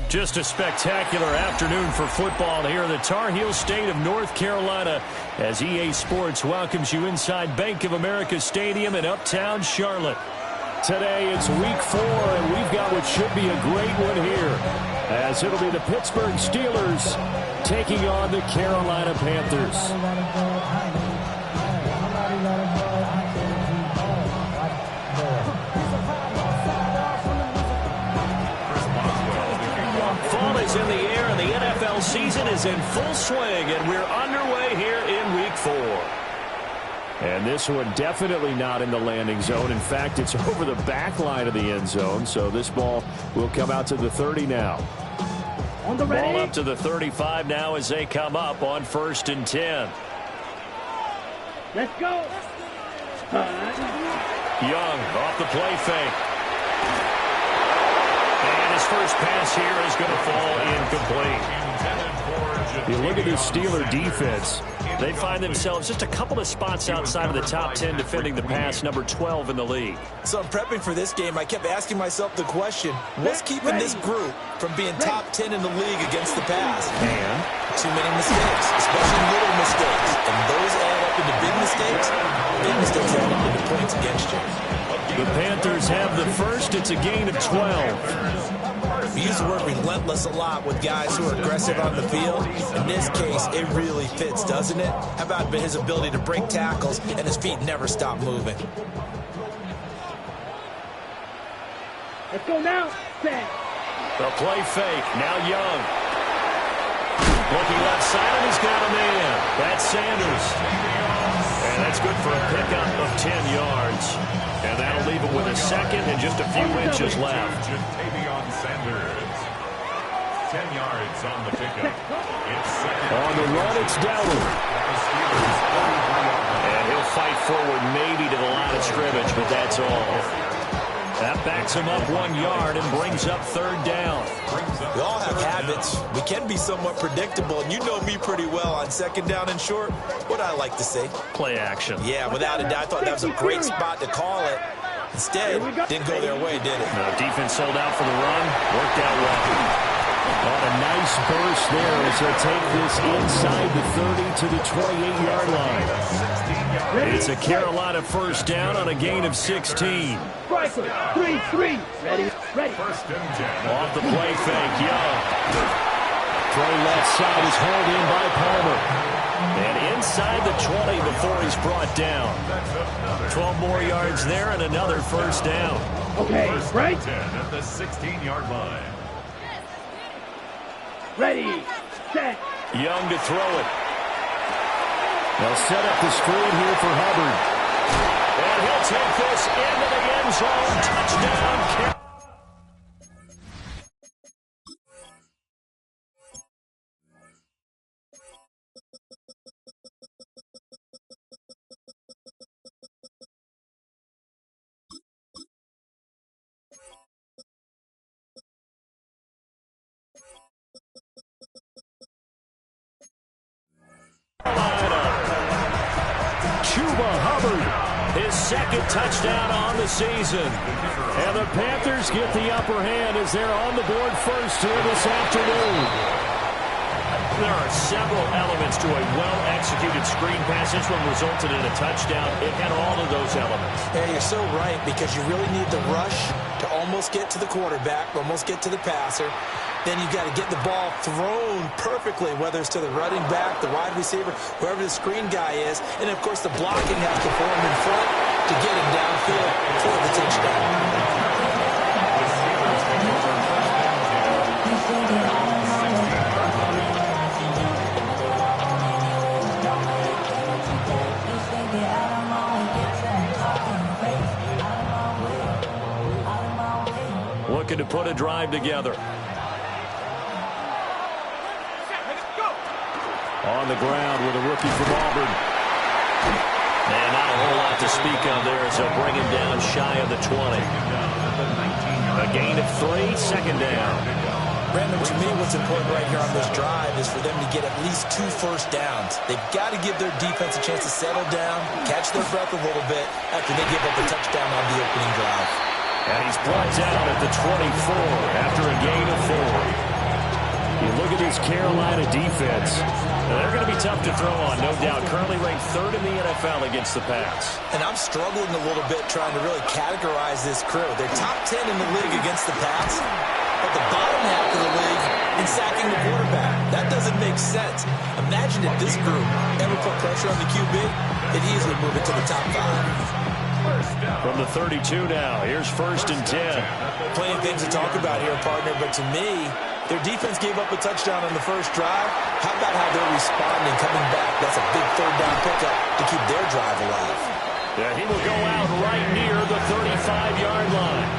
Just a spectacular afternoon for football here in the Tar Heel state of North Carolina as EA Sports welcomes you inside Bank of America Stadium in Uptown Charlotte. Today it's week 4, and we've got what should be a great one here, as it'll be the Pittsburgh Steelers taking on the Carolina Panthers. Fall is in the air, and the NFL season is in full swing, and we're underway here in week 4. And this one definitely not in the landing zone. In fact, it's over the back line of the end zone, so this ball will come out to the 30 now. On the ready. Ball up to the 35 now as they come up on 1st and 10. Let's go. Young off the play fake. And his first pass here is going to fall incomplete. You look at the Steeler defense. They find themselves just a couple of spots outside of the top 10 defending the pass, number 12 in the league. So I'm prepping for this game. I kept asking myself the question, what's keeping this group from being top 10 in the league against the pass? And too many mistakes, especially little mistakes. And those add up into big mistakes. Big mistakes add up into points against you. The Panthers have the first. It's a gain of 12. We use the word relentless a lot with guys who are aggressive on the field. In this case, it really fits, doesn't it? How about his ability to break tackles and his feet never stop moving? Let's go now. Set. The play fake. Now Young. Looking left side, and he's got a man. That's Sanders. And that's good for a pickup of 10 yards. And that'll leave it with a second and just a few inches left. Sanders. 10 yards on the pickup. On the run, it's Dowler. And he'll fight forward maybe to the line of scrimmage, but that's all. That backs him up 1 yard and brings up 3rd down. We all have habits. We can be somewhat predictable, and you know me pretty well on 2nd down and short. What I like to say? Play action. Yeah, without a doubt. I thought that was a great spot to call it. Instead, didn't go their way, did it? No, defense sold out for the run. Worked out well. On a nice burst there as he'll take this inside the 30 to the 28-yard line. It's a Carolina first down on a gain of 16. Striker, 3-3. Ready. First and 10. Off the play fake, Young. Throw left side is hauled in by Palmer. And inside the 20 before he's brought down. 12 more yards there and another first down. Okay, First right? and 10 at the 16-yard line. Ready, set. Young to throw it. They'll set up the screen here for Hubbard. And he'll take this into the end zone. Touchdown. Chuba Hubbard, his second touchdown on the season. And the Panthers get the upper hand as they're on the board first here this afternoon. There are several elements to a well-executed screen pass. This one resulted in a touchdown. It had all of those elements. Yeah, you're so right, because you really need the rush to almost get to the quarterback, almost get to the passer. Then you've got to get the ball thrown perfectly, whether it's to the running back, the wide receiver, whoever the screen guy is. And, of course, the blocking has to form in front to get him downfield for the touchdown. Looking to put a drive together. On the ground with a rookie from Auburn. And not a whole lot to speak of there as they'll bring him down shy of the 20. A gain of 3, second down. Brandon, to me, what's important right here on this drive is for them to get at least 2 first downs. They've got to give their defense a chance to settle down, catch their breath a little bit after they give up a touchdown on the opening drive. And he's brought down at the 24 after a gain of 4. You look at this Carolina defense. They're going to be tough to throw on, no doubt. Currently ranked 3rd in the NFL against the pass. And I'm struggling a little bit trying to really categorize this crew. They're top 10 in the league against the pass, but the bottom half of the league in sacking the quarterback. That doesn't make sense. Imagine if this group ever put pressure on the QB, it'd easily move it to the top 5. From the 32 now, here's 1st and 10. Plenty of things to talk about here, partner, but to me, their defense gave up a touchdown on the first drive. How about how they're responding, coming back? That's a big 3rd down pickup to keep their drive alive. Yeah, he will go out right near the 35-yard line.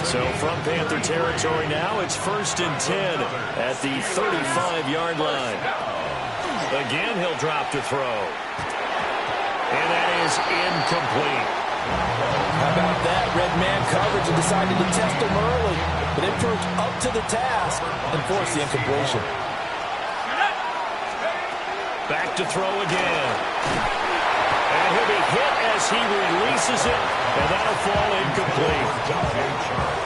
So from Panther territory now, it's 1st and 10 at the 35-yard line. Again, he'll drop to throw. And that is incomplete. How about that? Red man coverage and decided to test him early. But it proved up to the task and forced the incompletion. Back to throw again. And he'll be hit as he releases it. And that'll fall incomplete.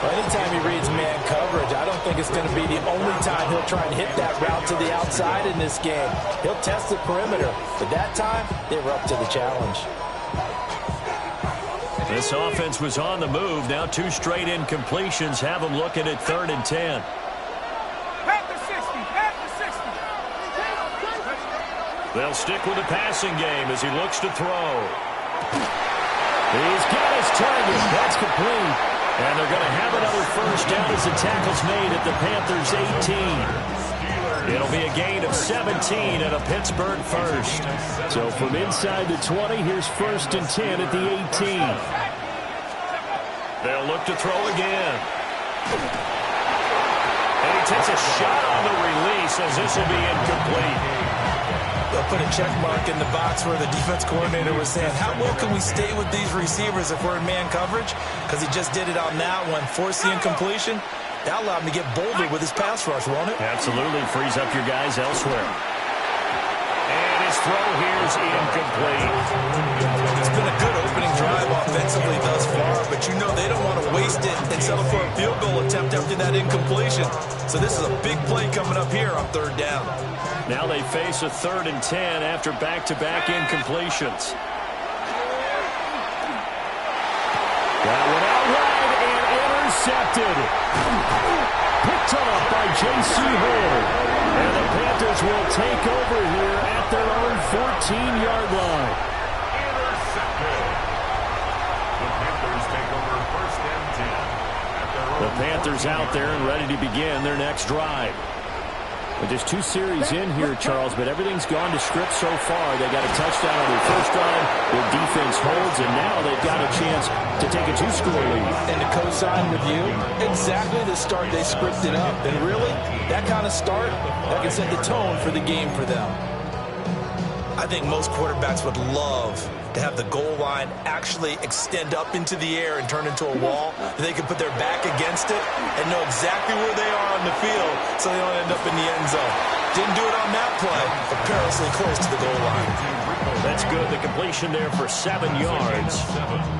Well, anytime he reads man coverage, I don't think it's going to be the only time he'll try and hit that route to the outside in this game. He'll test the perimeter. But that time, they were up to the challenge. This offense was on the move. Now 2 straight incompletions have them looking at 3rd and 10. They'll stick with the passing game as he looks to throw. He's got his target. That's complete. And they're going to have another first down as the tackle's made at the Panthers' 18. It'll be a gain of 17 and a Pittsburgh first. So from inside the 20, here's 1st and 10 at the 18. They'll look to throw again. And he takes a shot on the release as this will be incomplete. They'll put a check mark in the box where the defense coordinator was saying, how well can we stay with these receivers if we're in man coverage? Because he just did it on that one. Force the incompletion. That allowed him to get bolder with his pass rush, won't it? Absolutely. Frees up your guys elsewhere. And his throw here is incomplete. It's been a good opening drive offensively thus far, but you know they don't want to waste it and settle for a field goal attempt after that incompletion. So this is a big play coming up here on third down. Now they face a 3rd and 10 after back-to-back incompletions. That one out wide and intercepted. Picked off by J.C. Horn. And the Panthers will take over here at their own 14-yard line. Intercepted. The Panthers take over 1st and 10. At their own The Panthers out there and ready to begin their next drive. But just 2 series in here, Charles, but everything's gone to script so far. They got a touchdown on their first drive. Their defense holds, and now they've got a chance to take a 2-score lead. And to co-sign with you, exactly the start they scripted up. And really, that kind of start, that can set the tone for the game for them. I think most quarterbacks would love to have the goal line actually extend up into the air and turn into a wall. They can put their back against it and know exactly where they are on the field so they don't end up in the end zone. Didn't do it on that play, but perilously close to the goal line. That's good. The completion there for 7 yards.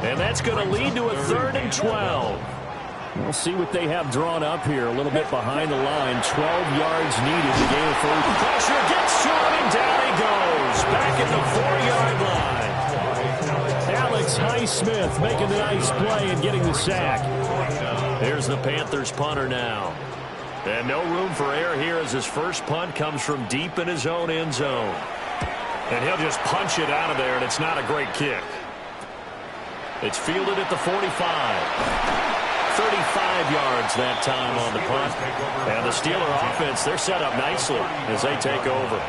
And that's going to lead to a 3rd and 12. We'll see what they have drawn up here. A little bit behind the line. 12 yards needed to gain a first. Pressure gets to him, and down he goes. Back at the 4-yard line. Alex Highsmith making the nice play and getting the sack. There's the Panthers punter now. And no room for error here as his first punt comes from deep in his own end zone. And he'll just punch it out of there, and it's not a great kick. It's fielded at the 45. 35 yards that time on the punt. And the Steeler offense, they're set up nicely as they take over.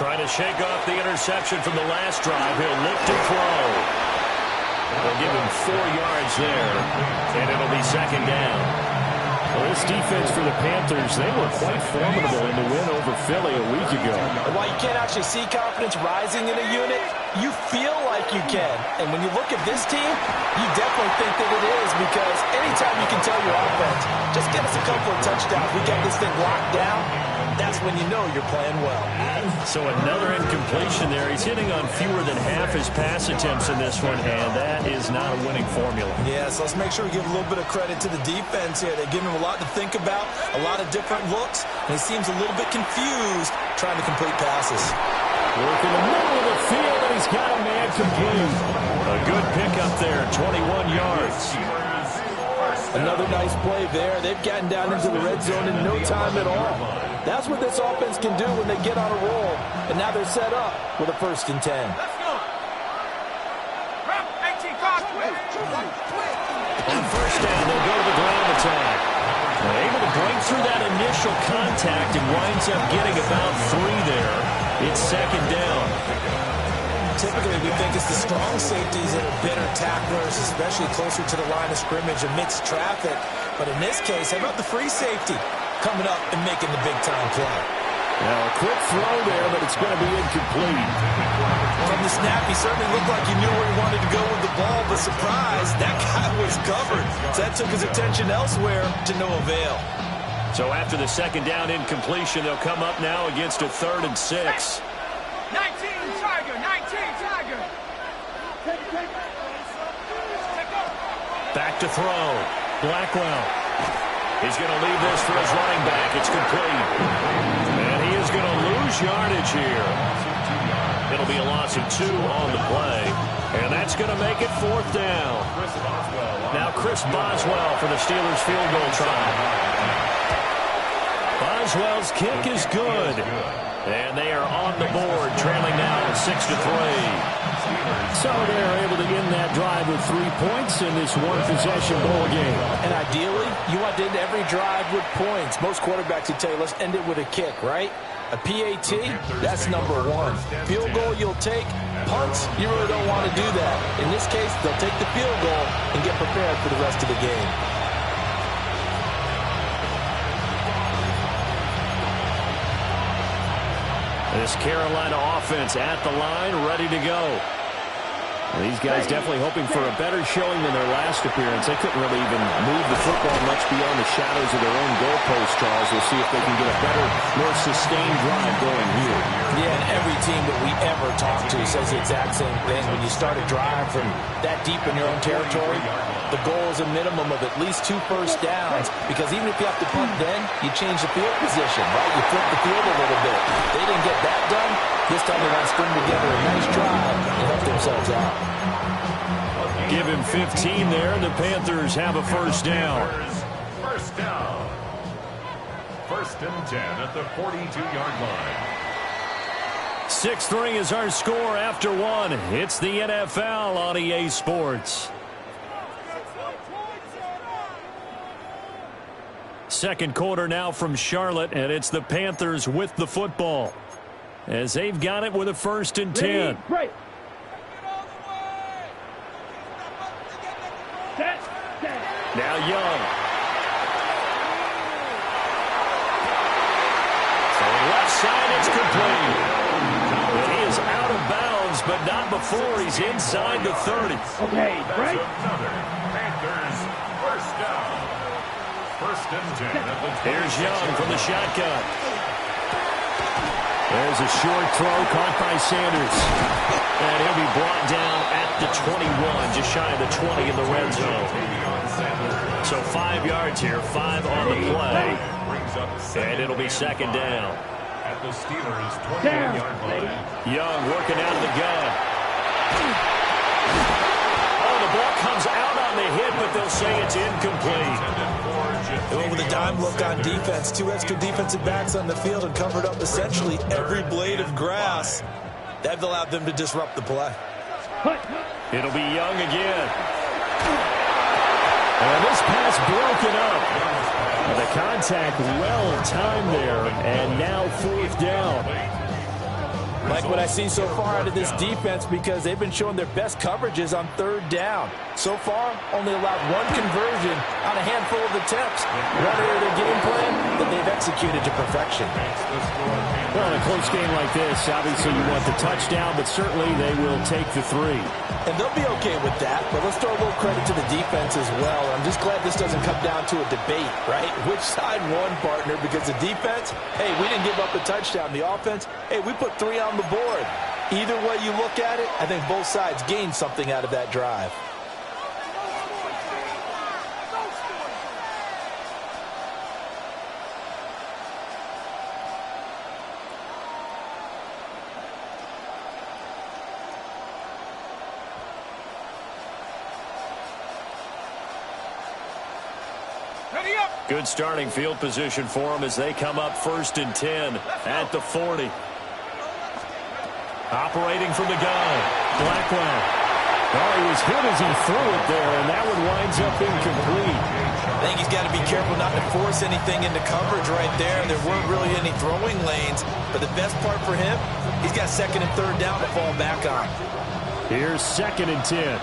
Trying to shake off the interception from the last drive. He'll look to throw. They'll give him 4 yards there, and it'll be 2nd down. Well, this defense for the Panthers, they were quite formidable in the win over Philly a week ago. And while you can't actually see confidence rising in a unit, you feel like you can. And when you look at this team, you definitely think that it is, because anytime you can tell your offense, just get us a couple of touchdowns, we got this thing locked down, that's when you know you're playing well. So another incompletion there. He's hitting on fewer than half his pass attempts in this one, and that is not a winning formula. Yeah, so let's make sure we give a little bit of credit to the defense here. They're giving him a lot to think about, a lot of different looks, and he seems a little bit confused trying to complete passes. Work in the middle of the field, and he's got a man complete. A good pickup there, 21 yards. Another nice play there. They've gotten down into the red zone in no time at all. That's what this offense can do when they get on a roll. And now they're set up with a 1st and 10. On first down, they'll go to the ground attack. They're able to break through that initial contact and winds up getting about 3 there. It's 2nd down. Typically, we think it's the strong safeties that are better tacklers, especially closer to the line of scrimmage amidst traffic. But in this case, how about the free safety coming up and making the big-time play? Now, a quick throw there, but it's going to be incomplete. From the snap, he certainly looked like he knew where he wanted to go with the ball, but surprise, that guy was covered. So that took his attention elsewhere to no avail. So after the 2nd down incompletion, they'll come up now against a 3rd and 6. 19 Tiger. Back to throw. Blackwell. He's going to leave this for his running back. It's complete. And he is going to lose yardage here. It'll be a loss of 2 on the play. And that's going to make it 4th down. Now Chris Boswell for the Steelers field goal try. Boswell's kick is good. And they are on the board, trailing now 6-3. So they're able to end that drive with 3 points in this one-possession ball game. And ideally, you want to end every drive with points. Most quarterbacks would tell you, let's end it with a kick, right? A PAT, that's number 1. Field goal you'll take. Punts, you really don't want to do that. In this case, they'll take the field goal and get prepared for the rest of the game. This Carolina offense at the line, ready to go. These guys definitely hoping for a better showing than their last appearance. They couldn't really even move the football much beyond the shadows of their own goalpost, Charles. We'll see if they can get a better, more sustained drive going here. Yeah, and every team that we ever talk to says the exact same thing. When you start a drive from that deep in your own territory, the goal is a minimum of at least 2 first downs, because even if you have to punt then, you change the field position, right? You flip the field a little bit. They didn't get that done. This time they want to string together a nice drive and help themselves out. Give him 15 there, and the Panthers have a first down. First down. First and 10 at the 42-yard line. 6-3 is our score after 1. It's the NFL on EA Sports. Second quarter now from Charlotte, and it's the Panthers with the football, as they've got it with a first and 10. Right. Set. Now Young. So left side, it's complete. And he is out of bounds, but not before he's inside the 30. Okay, right. Another Panthers first down. First and 10 at the 26. Here's Young from the shotgun. There's a short throw caught by Sanders. And he'll be brought down at the 21, just shy of the 20 in the red zone. So 5 yards here, 5 on the play. And it'll be second down. At the Steelers' 21-yard line. Young working out of the gun. Oh, the ball comes out on the hit, but they'll say it's incomplete. Well, with a dime look on defense, 2 extra defensive backs on the field and covered up essentially every blade of grass. That allowed them to disrupt the play. It'll be Young again. And this pass broken up. The contact well timed there, and now fourth down. Like what I see so far out of this defense, because they've been showing their best coverages on third down. So far, only allowed 1 conversion on a handful of attempts. One area of their game plan that they've executed to perfection. Well, in a close game like this, obviously you want the touchdown, but certainly they will take the 3. And they'll be okay with that, but let's throw a little credit to the defense as well. I'm just glad this doesn't come down to a debate, right? Which side won, partner? Because the defense, hey, we didn't give up a touchdown. The offense, hey, we put 3 on the board. Either way you look at it, I think both sides gained something out of that drive. Good starting field position for them as they come up first and 10 at the 40. Operating from the gun, Blackwell. Oh, he was hit as he threw it there, and that one winds up incomplete. I think he's got to be careful not to force anything into coverage right there. There weren't really any throwing lanes, but the best part for him, he's got second and third down to fall back on. Here's second and 10.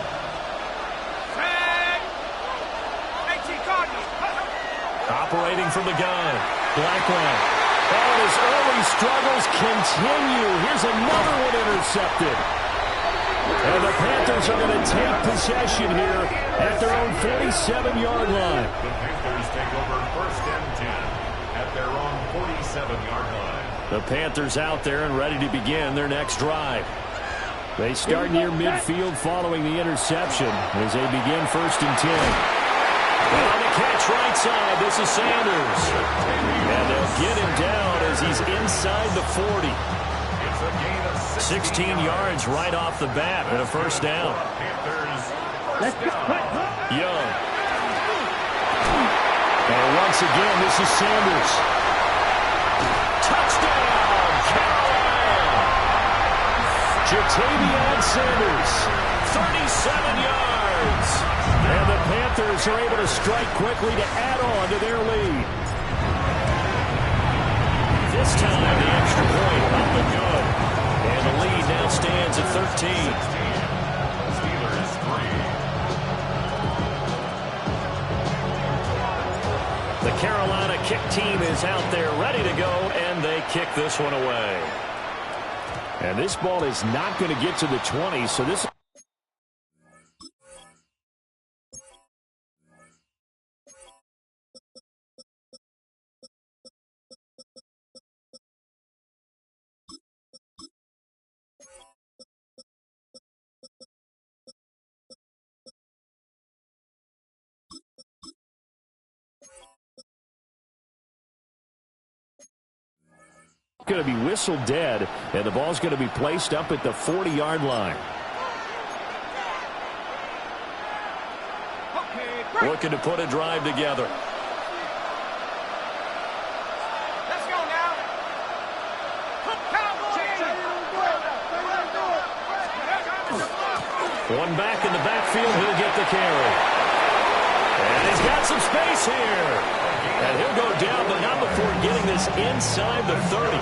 Operating from the gun, Blackwell. Oh, and his early struggles continue. Here's another one intercepted. And the Panthers are going to take possession here at their own 47-yard line. The Panthers take over first and 10 at their own 47-yard line. The Panthers out there and ready to begin their next drive. They start near midfield following the interception as they begin first and 10. On the catch right side, this is Sanders. And they'll get him down as he's inside the 40. It's a gain of 16 yards right off the bat and a first down. Let's go. Young. And once again, this is Sanders. Touchdown, Carolina! Ja'Tavion Sanders, 37 yards. And the Panthers are able to strike quickly to add on to their lead. This time, the extra point up and good. And the lead now stands at 13. Steelers 3. The Carolina kick team is out there ready to go, and they kick this one away. And this ball is not going to get to the 20, so this... going to be whistled dead, and the ball's going to be placed up at the 40-yard line. Looking to put a drive together. Let's go now. One back in the backfield, he'll get the carry. And he's got some space here. And he'll go down, but not before getting this inside the 30.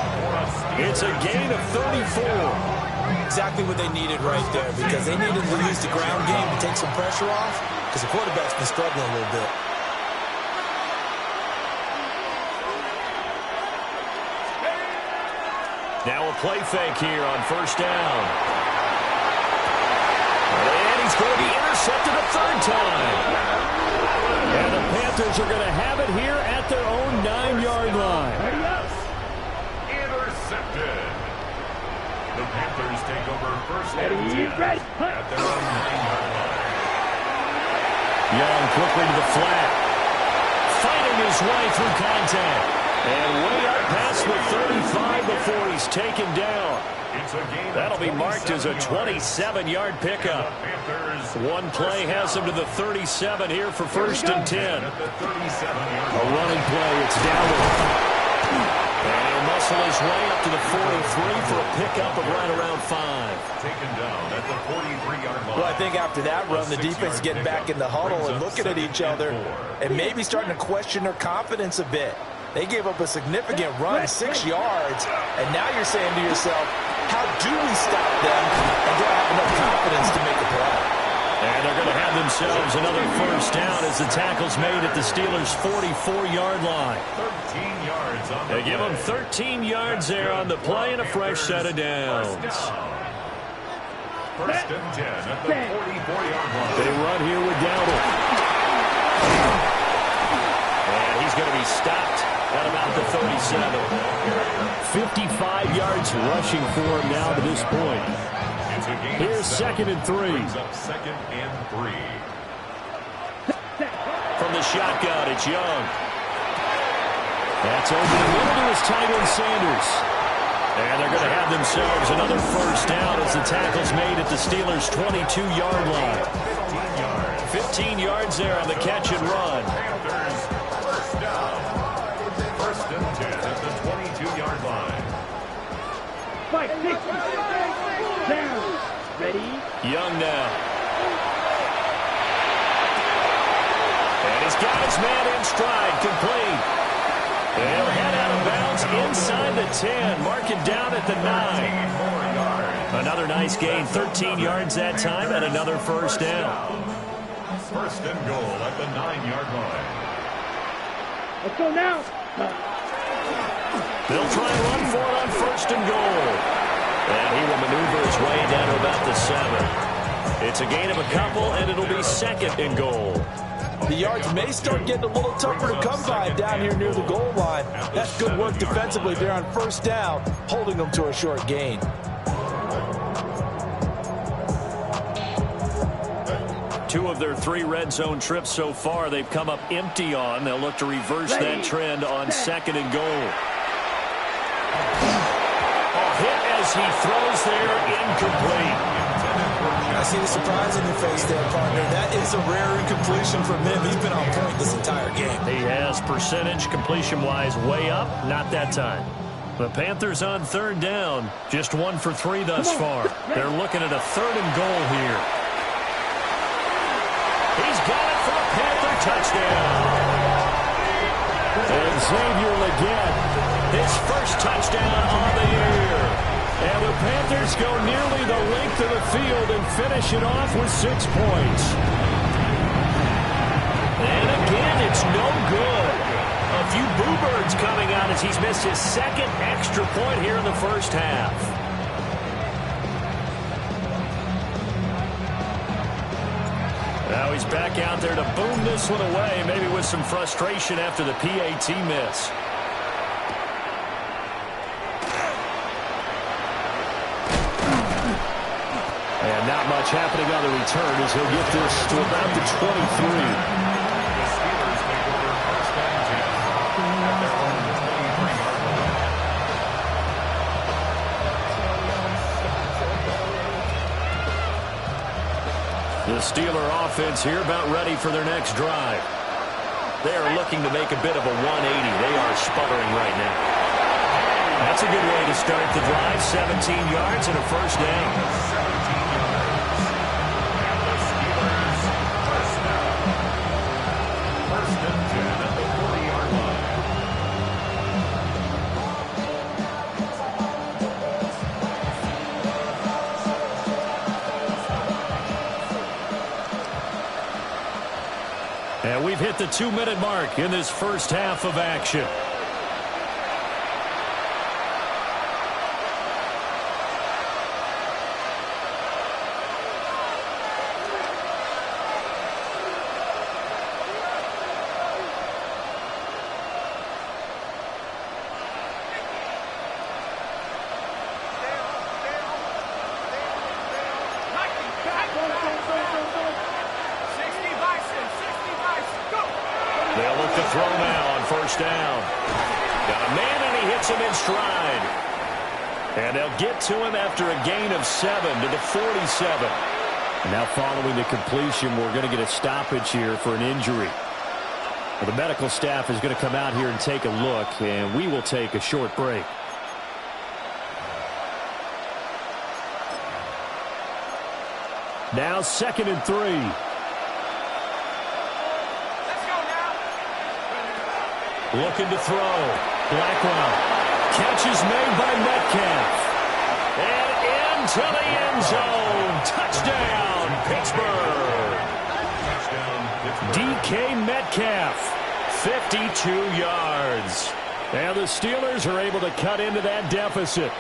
It's a gain of 34. Exactly what they needed right there, because they needed to use the ground game to take some pressure off, because the quarterback's been struggling a little bit. Now a play fake here on first down. And he's going to be intercepted a third time. And the Panthers are going to have it here at their own 9-yard line. Intercepted. The Panthers take over first and 10 at their own 9-yard line. Young quickly to the flat. Fighting his way through contact. And way up past the 35 before he's taken down. That'll be marked as a 27-yard pickup. One play has him to the 37 here for first and 10. A running play, it's down. And he'll muscle his way up to the 43 for a pickup of right around 5. Taken down at the 43-yard line. Well, I think after that run, the defense getting back in the huddle and looking at each other and maybe starting to question their confidence a bit. They gave up a significant run, 6 yards, and now you're saying to yourself, how do we stop them, and do I have enough confidence to make a play? And they're going to have themselves another first down as the tackle's made at the Steelers' 44-yard line. 13 yards on the They give them 13 yards there on the play and a fresh set of downs. First and 10 at the 44-yard line. They run here with Dowdle. And he's going to be stopped at about the 37. 55 yards rushing for him now to this point. Here's second and 3. Second and 3. From the shotgun, it's Young. That's over the middle to his tight end, Sanders. And they're going to have themselves another first down as the tackle's made at the Steelers' 22-yard line. 15 yards there on the catch and run. First down. First and 10 at the 22-yard line. 5, 6, down. Ready? Young now. And he's got his man in stride, complete. They'll head out of bounds inside the 10, marking down at the 9. Another nice gain, 13 yards that time, and another first down. First and goal at the 9-yard line. Let's go now. They'll try and run for it on first and goal. And he will maneuver his way down to about the 7. It's a gain of a couple, and it'll be second and goal. The yards may start getting a little tougher to come by down here near the goal line. That's good work defensively there on first down, holding them to a short gain. Two of their 3 red zone trips so far, they've come up empty on. They'll look to reverse that trend on second and goal. A hit as he throws there, incomplete. I see the surprise in your face there, partner. That is a rare incompletion from him. He's been on point this entire game. He has percentage completion-wise way up, not that time. The Panthers on third down, just 1 for 3 thus far. They're looking at a third and goal here. He's got it for a Panther touchdown. And Xavier Legette, his first touchdown on the year. And the Panthers go nearly the length of the field and finish it off with 6 points. And again, it's no good. A few boo birds coming out as he's missed his second extra point here in the first half. he's back out there to boom this one away, maybe with some frustration after the PAT miss. And not much happening on the return as he'll get this to about the 23. The Steeler offense here about ready for their next drive. They are looking to make a bit of a 180. They are sputtering right now. That's a good way to start the drive. 17 yards and a first down. 17 yards. And the Steelers first down. First and 10 at the 40-yard line. And we've hit the 2-minute mark in this first half of action. They'll look to throw now on first down. Got a man, and he hits him in stride. And they'll get to him after a gain of 7 to the 47. Now following the completion, we're going to get a stoppage here for an injury. Well, the medical staff is going to come out here and take a look, and we will take a short break. Now 2nd and 3. Looking to throw. Blackwell. Catch is made by Metcalf. And into the end zone. Touchdown, Pittsburgh. DK Metcalf. 52 yards. And the Steelers are able to cut into that deficit.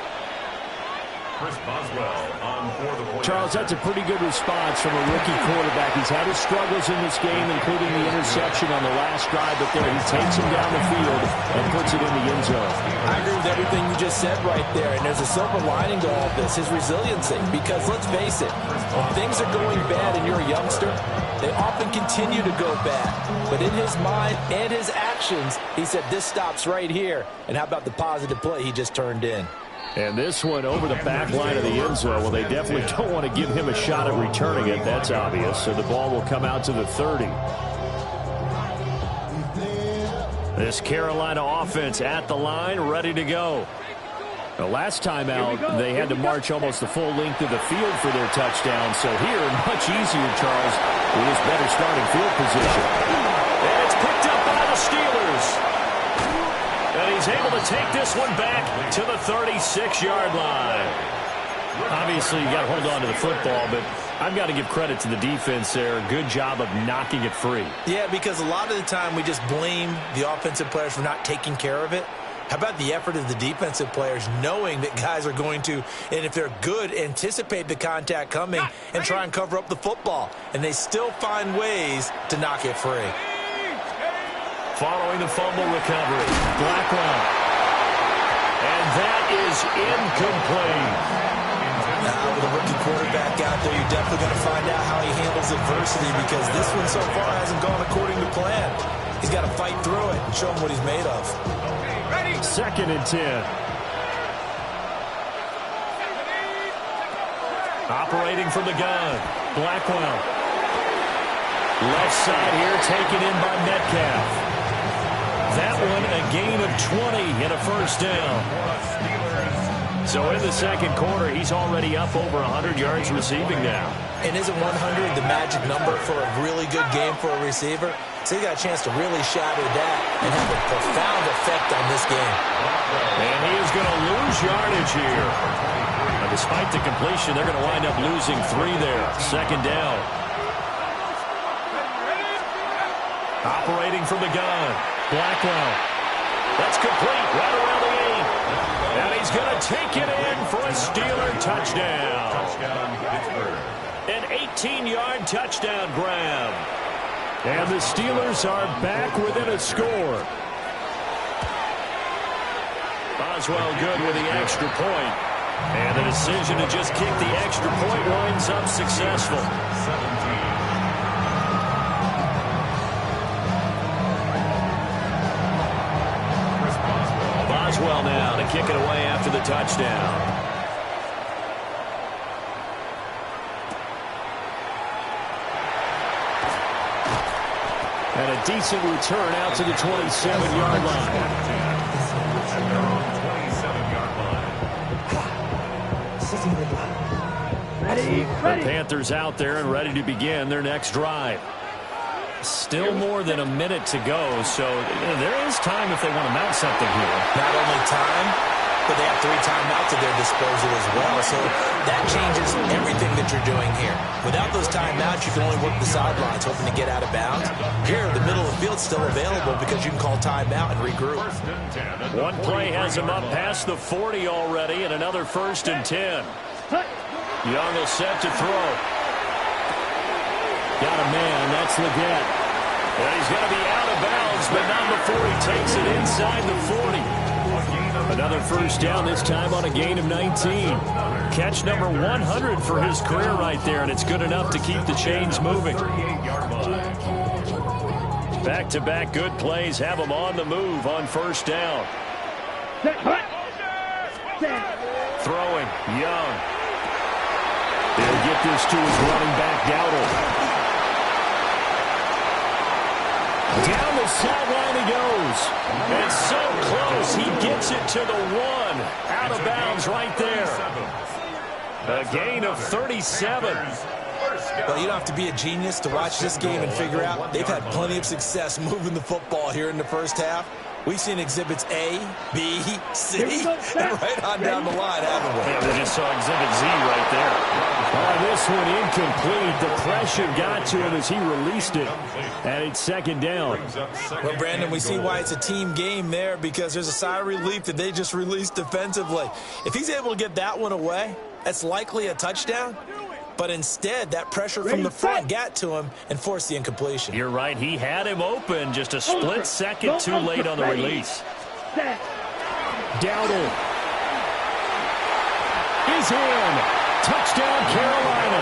Chris Boswell on for the point. Charles, that's a pretty good response from a rookie quarterback. He's had his struggles in this game, including the interception on the last drive, but there he takes him down the field and puts it in the end zone. I agree with everything you just said right there, and there's a silver lining to all this, his resiliency. Because let's face it, when things are going bad and you're a youngster, they often continue to go bad. But in his mind and his actions, he said, this stops right here. And how about the positive play he just turned in? And this one over the back line of the end zone. Well, they definitely don't want to give him a shot at returning it. That's obvious. So the ball will come out to the 30. This Carolina offense at the line, ready to go. The last time out, they had to march almost the full length of the field for their touchdown. So here, much easier, Charles, with this better starting field position. And it's picked up by the Steelers. And he's able to take this one back to the 36-yard line. Obviously, you got to hold on to the football, but I've got to give credit to the defense there. Good job of knocking it free. Yeah, because a lot of the time we just blame the offensive players for not taking care of it. How about the effort of the defensive players knowing that guys are going to, and if they're good, anticipate the contact coming and try and cover up the football. And they still find ways to knock it free. Following the fumble recovery, Blackwell. And that is incomplete. Now, with a rookie quarterback out there, you're definitely going to find out how he handles adversity, because this one so far hasn't gone according to plan. He's got to fight through it and show him what he's made of. 2nd and 10. Operating from the gun, Blackwell. Left side here taken in by Metcalf. That one a gain of 20 and a first down. So in the second quarter, he's already up over 100 yards receiving now. And isn't 100 the magic number for a really good game for a receiver? So he got a chance to really shatter that and have a profound effect on this game. And he is going to lose yardage here. Now, despite the completion, they're going to wind up losing 3 there. Second down. Operating from the gun, Blackwell. That's complete right around the 8. And he's going to take it in for a Steeler touchdown. Touchdown, Pittsburgh. An 18-yard touchdown grab. And the Steelers are back within a score. Boswell good with the extra point. And the decision to just kick the extra point winds up successful. 17. Boswell now to kick it away after the touchdown. And a decent return out to the 27-yard line. At their own 27-yard line. Ready, The ready. Panthers out there and ready to begin their next drive. Still more than a minute to go, so there is time if they want to mount something here. Not only time, but they have 3 timeouts at their disposal as well. So that changes everything that you're doing here. Without those timeouts, you can only work the sidelines, hoping to get out of bounds. Here, the middle of the field's still available because you can call timeout and regroup. One play has him up past the 40 already, and another 1st and 10. Young will set to throw. Got a man, that's Legette. And he's going to be out of bounds, but not before he takes it inside the 40. Another 1st down, this time on a gain of 19. Catch number 100 for his career right there, and it's good enough to keep the chains moving. Back-to-back good plays have him on the move on 1st down. Throwing, Young. They'll get this to his running back, Dowdle. Down the sideline he goes. And so close, he gets it to the 1. Out of bounds right there. A gain of 37. Well, you don't have to be a genius to watch this game and figure out they've had plenty of success moving the football here in the first half. We've seen exhibits A, B, C, and right on down the line, haven't we? Yeah, we just saw exhibit Z right there. This one incomplete. The pressure got to him as he released it. And it's 2nd down. Well, Brandon, we see why it's a team game there, because there's a sigh of relief that they just released defensively. If he's able to get that one away, that's likely a touchdown. But instead, that pressure from the front got to him and forced the incompletion. You're right. He had him open. Just a split second too late on the release. Dowdle is in. Touchdown, Carolina.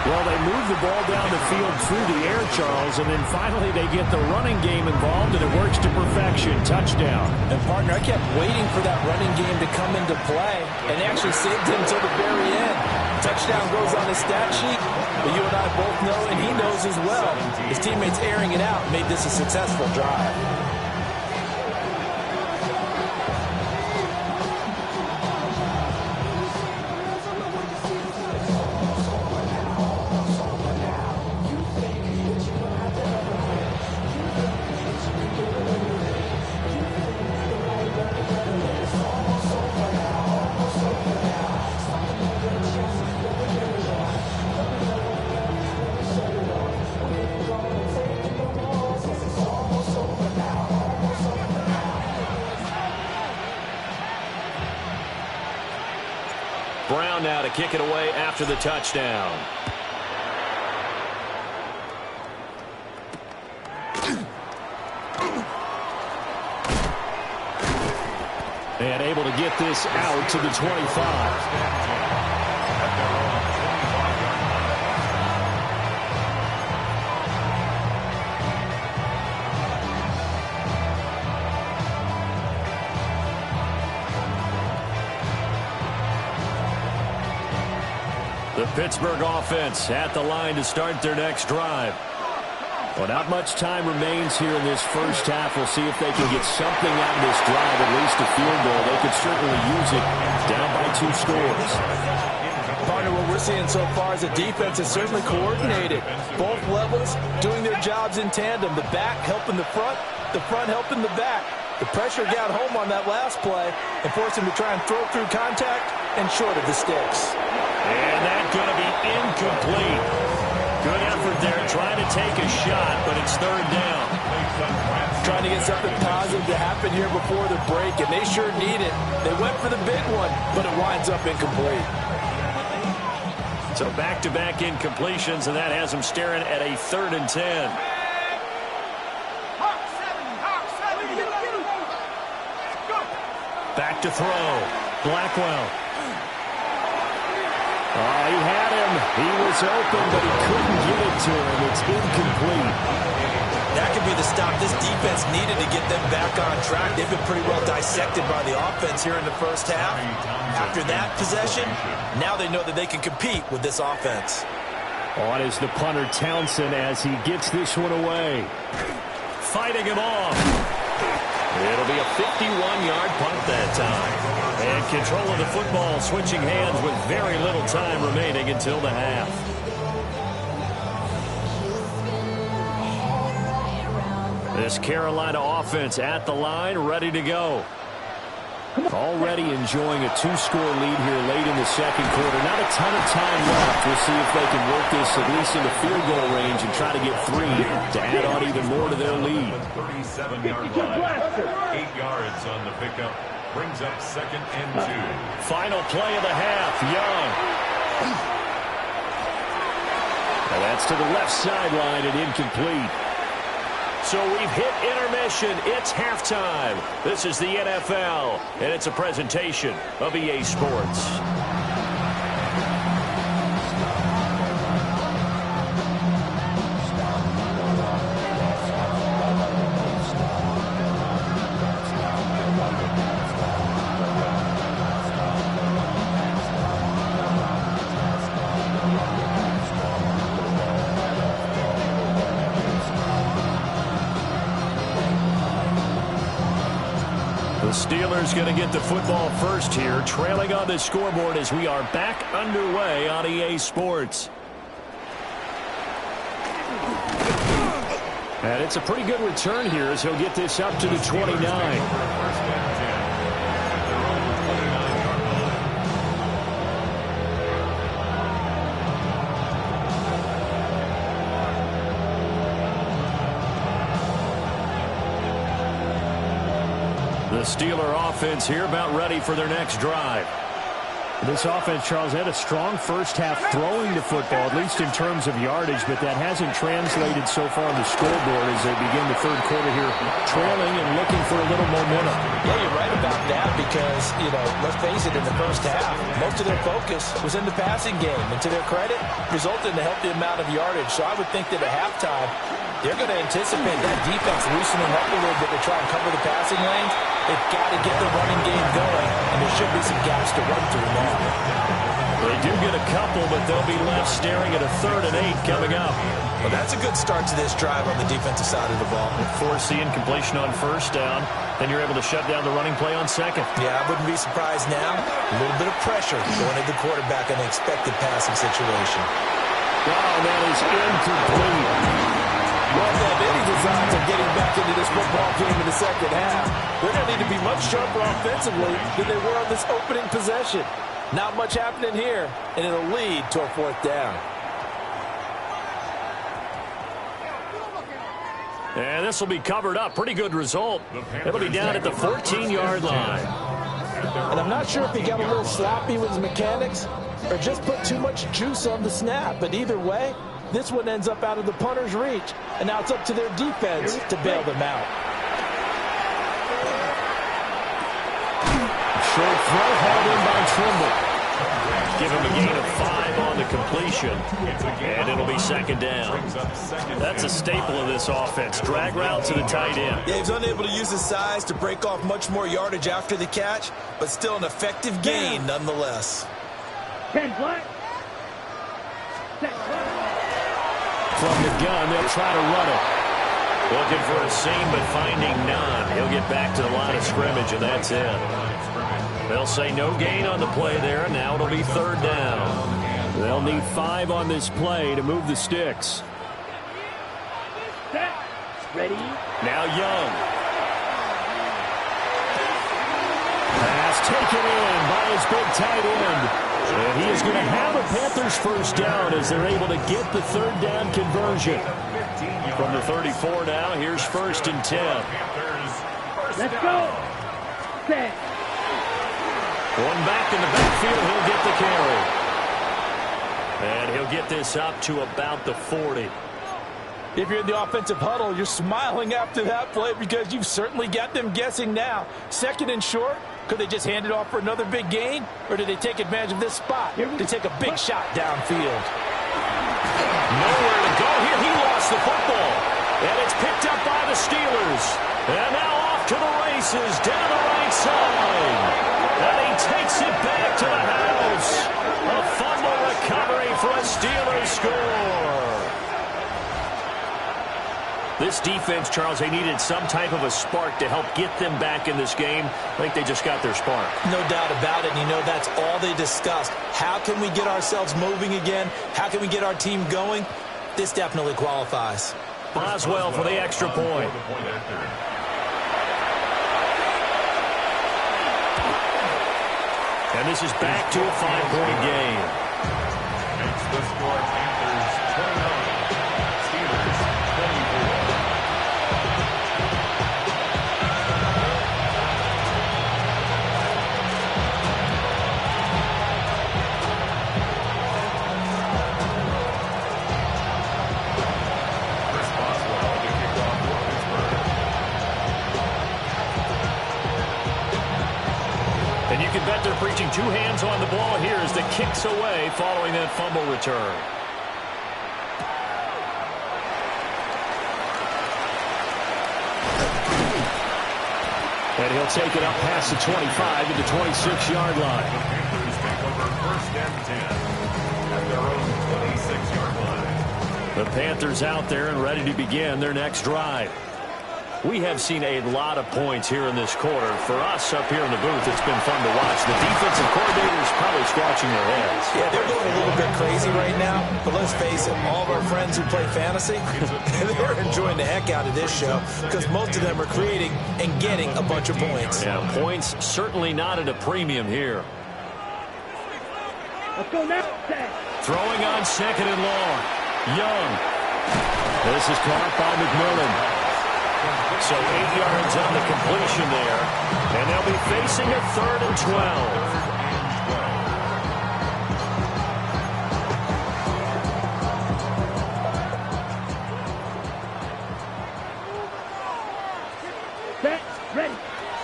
Well, they move the ball down the field through the air, Charles, and then finally they get the running game involved, and it works to perfection. Touchdown. And, partner, I kept waiting for that running game to come into play, and they actually saved him until the very end. Touchdown goes on the stat sheet, but you and I both know, and he knows as well, his teammates airing it out made this a successful drive. Brown now to kick it away after the touchdown. And able to get this out to the 25. The Pittsburgh offense at the line to start their next drive. Well, not much time remains here in this first half. We'll see if they can get something out of this drive, at least a field goal. They could certainly use it down by 2 scores. Partner, what we're seeing so far is the defense is certainly coordinated. Both levels doing their jobs in tandem. The back helping the front helping the back. The pressure got home on that last play and forced him to try and throw through contact and short of the sticks. And that's going to be incomplete. Good effort there, trying to take a shot, but it's third down. Trying to get something positive to happen here before the break, and they sure need it. They went for the big one, but it winds up incomplete. So back-to-back incompletions, and that has them staring at a 3rd and 10. Back to throw. Blackwell. Oh, he had him. He was open, but he couldn't get it to him. It's incomplete. That could be the stop this defense needed to get them back on track. They've been pretty well dissected by the offense here in the first half. After that possession, now they know that they can compete with this offense. On is the punter Townsend as he gets this one away. Fighting him off. It'll be a 51-yard punt that time. And control of the football switching hands with very little time remaining until the half. This Carolina offense at the line, ready to go. Already enjoying a 2-score lead here late in the second quarter. Not a ton of time left. We'll see if they can work this at least into field goal range and try to get 3 to add on even more to their lead. 37-yard line. 8 yards on the pickup. Brings up 2nd and 2. Final play of the half. Young. And that's to the left sideline and incomplete. So we've hit intermission. It's halftime. This is the NFL, and it's a presentation of EA Sports. Steelers going to get the football first here, trailing on the scoreboard as we are back underway on EA Sports. And it's a pretty good return here as he'll get this up to the 29. The Steeler offense here about ready for their next drive. This offense, Charles, had a strong first half throwing the football, at least in terms of yardage, but that hasn't translated so far on the scoreboard as they begin the third quarter here, trailing and looking for a little momentum. Yeah, you're right about that because, let's face it, in the first half, most of their focus was in the passing game, and to their credit, resulted in a healthy amount of yardage. So I would think that at halftime, they're going to anticipate that defense loosening up a little bit to try and cover the passing lanes. They've got to get the running game going, and there should be some gaps to run through now. They do get a couple, but they'll be left staring at a 3rd and 8 coming up. Well, that's a good start to this drive on the defensive side of the ball. Force the incompletion on first down, then you're able to shut down the running play on second. Yeah, I wouldn't be surprised now. A little bit of pressure going at the quarterback in an expected passing situation. Wow, that is incomplete. Well, they have any designs of getting back into this football game in the second half. They're going to need to be much sharper offensively than they were on this opening possession. Not much happening here, and it'll lead to a 4th down. And this will be covered up. Pretty good result. It'll be down at the 14-yard line. And I'm not sure if he got a little sloppy with his mechanics or just put too much juice on the snap. But either way, this one ends up out of the punter's reach, and now it's up to their defense to bail them out. Short throw hauled in by Trimble. Give him a gain of 5 on the completion, and it'll be 2nd down. That's a staple of this offense. Drag route to the tight end. Yeah, he's unable to use his size to break off much more yardage after the catch, but still an effective gain nonetheless. 10 black. From the gun, they'll try to run it. Looking for a seam, but finding none. He'll get back to the line of scrimmage, and that's it. They'll say no gain on the play there. Now it'll be 3rd down. They'll need 5 on this play to move the sticks. Set. Ready. Now Young. Pass taken in by his big tight end. And he is going to have a Panthers first down as they're able to get the third down conversion. From the 34 now, here's 1st and 10. Let's go. Set. One back in the backfield, he'll get the carry. And he'll get this up to about the 40. If you're in the offensive huddle, you're smiling after that play because you've certainly got them guessing now. 2nd and short. Could they just hand it off for another big gain? Or did they take advantage of this spot to take a big shot downfield? Nowhere to go here. He lost the football. And it's picked up by the Steelers. And now off to the races down the right side. And he takes it back to the house. A fumble recovery for a Steelers score. This defense, Charles, they needed some type of a spark to help get them back in this game. I think they just got their spark. No doubt about it. And you know that's all they discussed. How can we get ourselves moving again? How can we get our team going? This definitely qualifies. Boswell for the extra point. And this is back to a 5-point game. Makes the score Panthers 29, Steelers 24. Chris Boswell to kick off for Pittsburgh. And you can bet they're preaching 2 hands on the ball here as the kick's away following that fumble return. And he'll take it up past the 25 to the 26-yard line. The Panthers take over 1st and 10 at their own 26-yard line. The Panthers out there and ready to begin their next drive. We have seen a lot of points here in this quarter. For us up here in the booth, it's been fun to watch. The defensive coordinators probably scratching their heads. Yeah, they're going a little bit crazy right now. But let's face it, all of our friends who play fantasy, they're enjoying the heck out of this show because most of them are creating and getting a bunch of points. Yeah, points certainly not at a premium here. Let's go now. Set. Throwing on 2nd and long. Young. This is caught by McMillan. So 8 yards on the completion there. And they'll be facing a 3rd and 12. Set. Ready.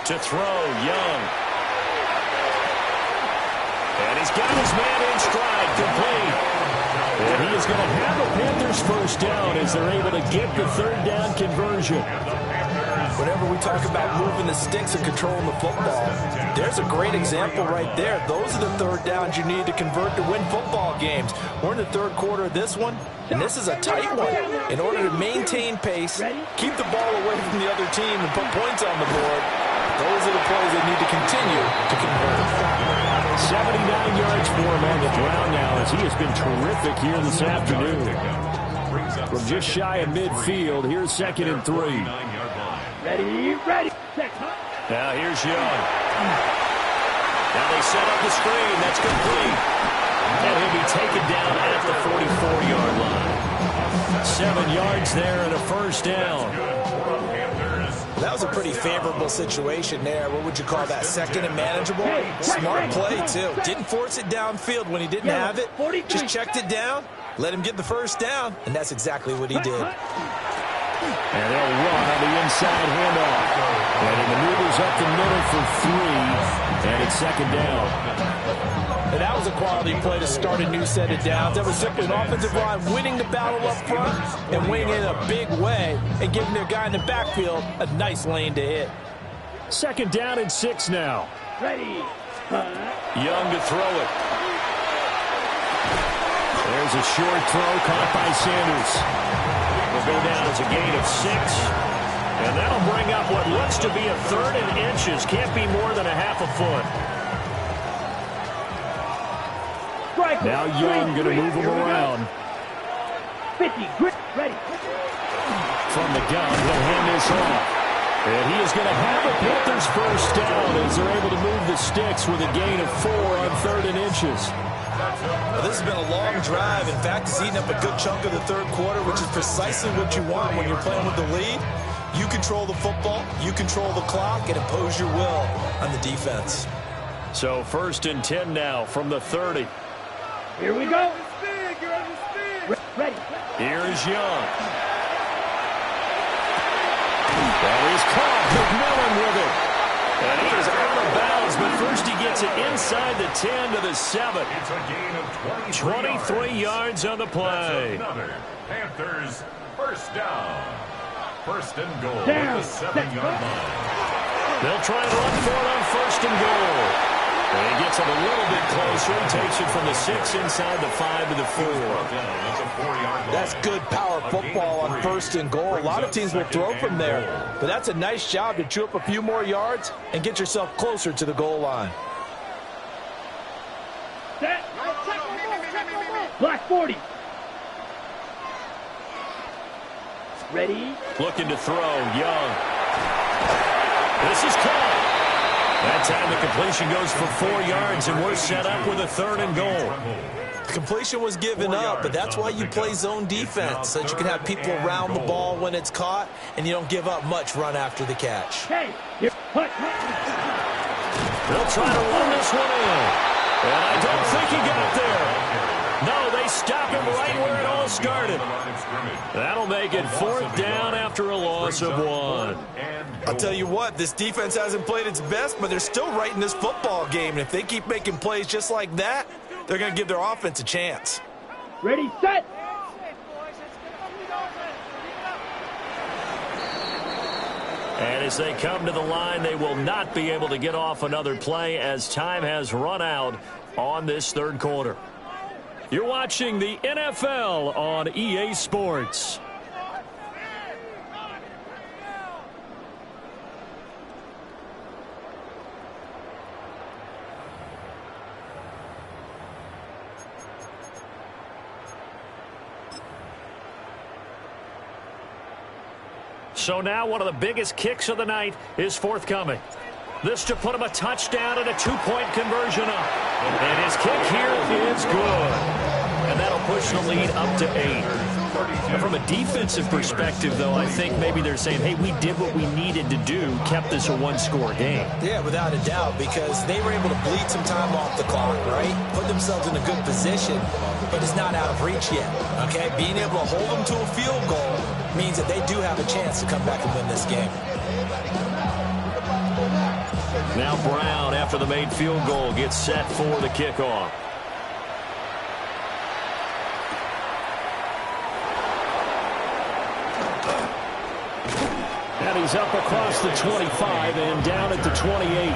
To throw, Young. And he's got his man in stride, complete. And he is going to have a Panthers first down as they're able to get the 3rd down conversion. Whenever we talk about moving the sticks and controlling the football, there's a great example right there. Those are the 3rd downs you need to convert to win football games. We're in the 3rd quarter of this one, and this is a tight one. In order to maintain pace, keep the ball away from the other team, and put points on the board, those are the plays they need to continue to convert. 79 yards for him on the ground now as he has been terrific here this afternoon. From just shy of midfield, here's 2nd and 3. Ready. Ready. Set. Now here's Young. Now they set up the screen. That's complete. And he'll be taken down at the 44-yard line. 7 yards there and a first down. That was a pretty favorable situation there. What would you call that? 2nd and manageable? Smart play, too. Didn't force it downfield when he didn't have it. Just checked it down, let him get the first down, and that's exactly what he did. And they'll run on the inside handoff. And he maneuvers up the middle for 3. And it's 2nd down. And that was a quality play to start a new set of downs. That was simply an offensive line winning the battle up front and winning it in a big way and giving their guy in the backfield a nice lane to hit. 2nd down and 6 now. Ready. Young to throw it. There's a short throw caught by Sanders. Will go down as a gain of 6. And that'll bring up what looks to be a 3rd and inches. Can't be more than a half a foot. Now Young going to move him around. 50. Grit. Ready. From the gun, he'll hand this off. And he is going to have a Panthers first down as they're able to move the sticks with a gain of 4 on 3rd and inches. Well, this has been a long drive. In fact, it's eaten up a good chunk of the third quarter, which is precisely what you want when you're playing with the lead. You control the football, you control the clock, and impose your will on the defense. So 1st and 10 now from the 30. Here we go. Ready. Here's Young. That is caught. McMillan with it. And he is out of bounds, but first he gets it inside the 10 to the 7. It's a gain of 23 yards on the play. That's another Panthers first down. 1st and goal Down. at the 7-yard line. They'll try and run for it on 1st and goal. And he gets it a little bit closer and takes it from the 6 inside the 5 to the 4. That's good power football on 1st and goal. A lot of teams will throw from there, but that's a nice job to chew up a few more yards and get yourself closer to the goal line. Set. Black 40. Ready. Looking to throw. Young. This is caught. That time the completion goes for 4 yards, and we're set up with a 3rd and goal. The completion was given up, but that's why you play zone defense, so that you can have people around the ball when it's caught, and you don't give up much run after the catch. Hey. Here. Hut. They'll try to run this one in. And I don't think he got there. No, they stop him right where it all started. That'll make it 4th down after a loss of 1. I'll tell you what, this defense hasn't played its best, but they're still right in this football game. And if they keep making plays just like that, they're going to give their offense a chance. Ready. Set. And as they come to the line, they will not be able to get off another play as time has run out on this 3rd quarter. You're watching the NFL on EA Sports. So now one of the biggest kicks of the night is forthcoming. This to put him a touchdown and a 2-point conversion up. And his kick here is good. And that'll push the lead up to 8. And from a defensive perspective, though, I think maybe they're saying, hey, we did what we needed to do, kept this a 1-score game. Yeah, without a doubt, because they were able to bleed some time off the clock, right? Put themselves in a good position, but it's not out of reach yet, okay? Being able to hold them to a field goal means that they do have a chance to come back and win this game. Now Brown, after the made field goal, gets set for the kickoff. And he's up across the 25 and down at the 28.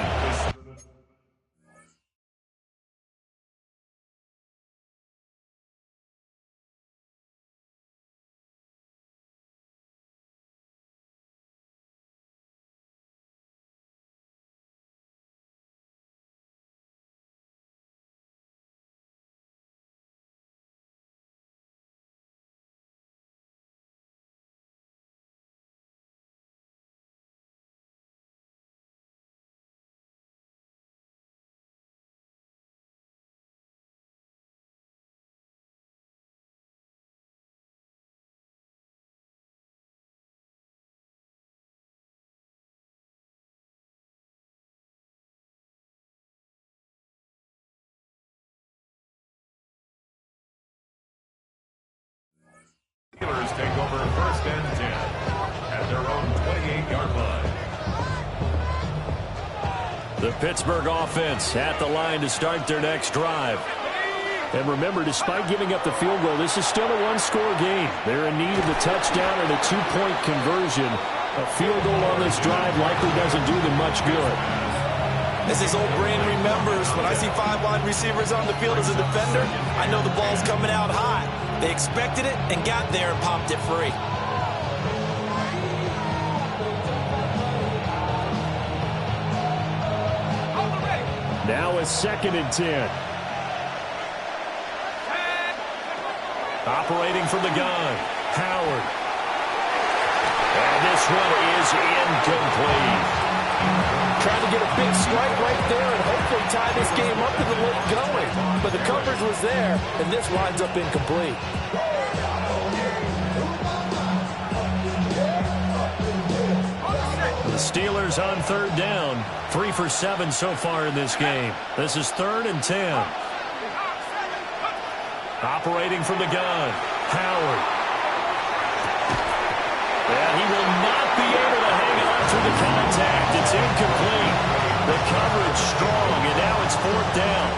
Steelers take over 1st and 10 at their own 28-yard line. The Pittsburgh offense at the line to start their next drive. And remember, despite giving up the field goal, this is still a 1-score game. They're in need of the touchdown and a 2-point conversion. A field goal on this drive likely doesn't do them much good. As this old brain remembers, when I see 5 wide receivers on the field as a defender, I know the ball's coming out hot. They expected it and got there and popped it free. Now it's 2nd and 10. Operating from the gun, Howard. And this one is incomplete. Trying to get a big strike right there and hopefully tie this game up in the late going. but the coverage was there, and this winds up incomplete. The Steelers on third down. 3 for 7 so far in this game. This is 3rd and 10. Operating from the gun, Howard. And he will not be able to hang on through the contact. It's incomplete. The coverage strong, and now it's 4th down.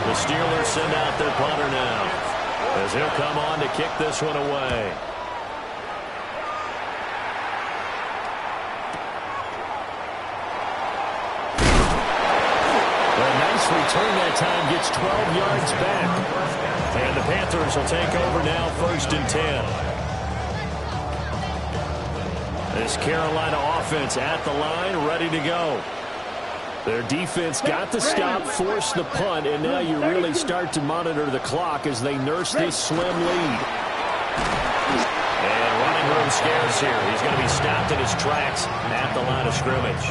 The Steelers send out their punter now, as he'll come on to kick this one away. Return that time gets 12 yards back. And the Panthers will take over now, 1st and 10. This Carolina offense at the line, ready to go. Their defense got the stop, forced the punt, and now you really start to monitor the clock as they nurse this slim lead. And running room scarce here. He's going to be stopped in his tracks at the line of scrimmage.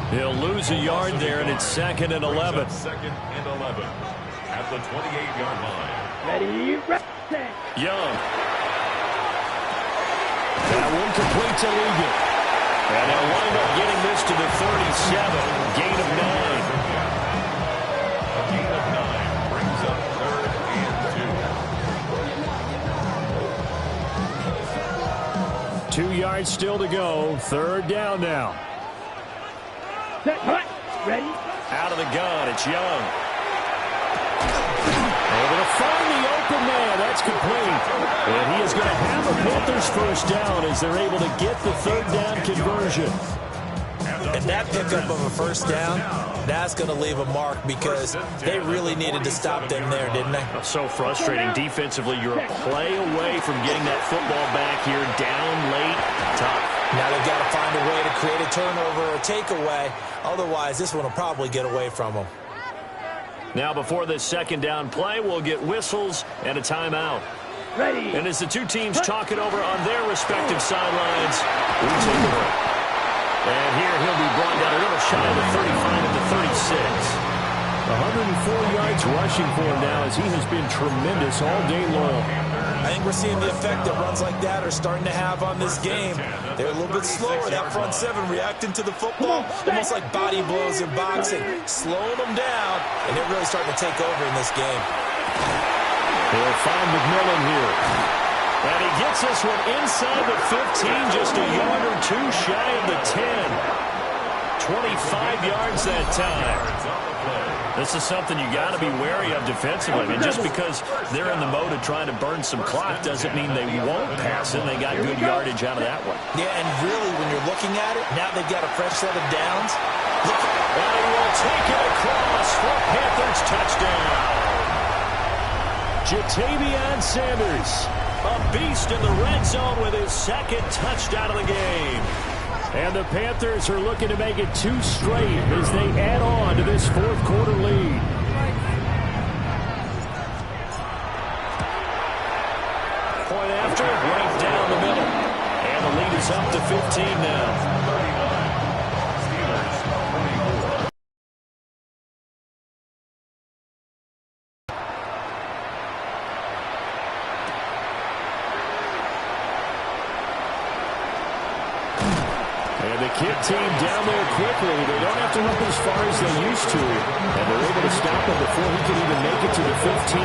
He'll lose a yard there, and it's 2nd and 11. 2nd and 11 at the 28-yard line. Ready, set. Young. That one complete to Ligon. And he'll wind up getting this to the 37. Gain of 9. A gain of 9 brings up 3rd and 2. 2 yards still to go. 3rd down now. Set, hut. Ready. Out of the gun, it's Young. Able to find the open man. That's complete. And he is going to have a Panthers 1st down as they're able to get the 3rd down conversion. And that pickup of a 1st down, that's going to leave a mark because they really needed to stop them there, didn't they? So frustrating. Defensively, you're a play away from getting that football back here. Down late, tough. Now they've got to find a way to create a turnover or a takeaway. Otherwise, this one will probably get away from them. Now before this 2nd down play, we'll get whistles and a timeout. Ready. And as the two teams talk it over on their respective sidelines, we take a break. And here he'll be brought down a little shy of the 35 at the 36. 104 yards rushing for him now as he has been tremendous all day long. I think we're seeing the effect that runs like that are starting to have on this game. They're a little bit slower. That front 7 reacting to the football, almost like body blows in boxing, slowing them down, and they're really starting to take over in this game. They'll find McMillan here. And he gets this one inside the 15, just a yard or 2 shy of the 10. 25 yards that time. This is something you got to be wary of defensively. I mean, just because they're in the mode of trying to burn some clock doesn't mean they won't pass it. They got good yardage out of that one. Yeah, and really, when you're looking at it, now they've got a fresh set of downs. And he will take it across for Panthers touchdown. Jatavion Sanders, a beast in the red zone with his 2nd touchdown of the game. And the Panthers are looking to make it 2 straight as they add on to this 4th quarter lead. Point after, right down the middle. And the lead is up to 15 now. Kick team down there quickly. They don't have to look as far as they used to. And they're able to stop him before he can even make it to the 15.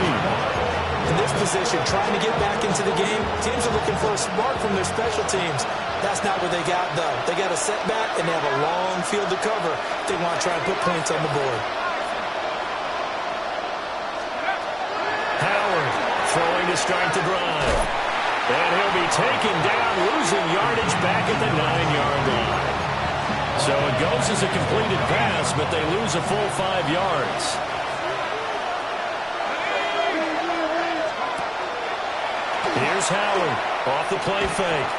In this position, trying to get back into the game, teams are looking for a spark from their special teams. That's not what they got, though. They got a setback, and they have a long field to cover. They want to try and put points on the board. Howard throwing to start the drive. And he'll be taken down, losing yardage back at the 9-yard line. So it goes as a completed pass, but they lose a full 5 yards. Here's Howard off the play fake.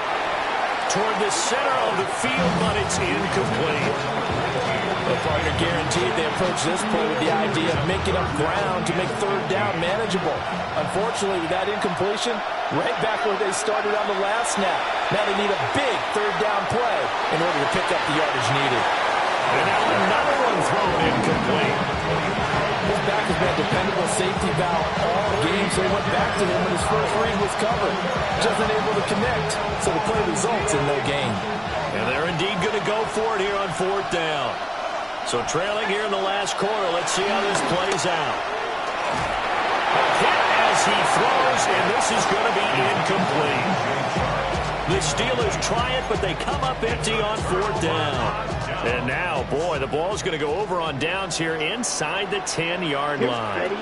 Toward the center of the field, but it's incomplete. The partner guaranteed they approach this play with the idea of making up ground to make 3rd down manageable. Unfortunately, with that incompletion, right back where they started on the last snap. Now they need a big 3rd down play in order to pick up the yardage needed. And now another one thrown incomplete. This back is has been a dependable safety valve all game, so he went back to him when his first read was covered. Just unable to connect, so the play results in no gain. And they're indeed going to go for it here on 4th down. So trailing here in the last quarter, let's see how this plays out. A hit as he throws, and this is going to be incomplete. The Steelers try it, but they come up empty on 4th down. And now, boy, the ball's going to go over on downs here inside the 10-yard line. And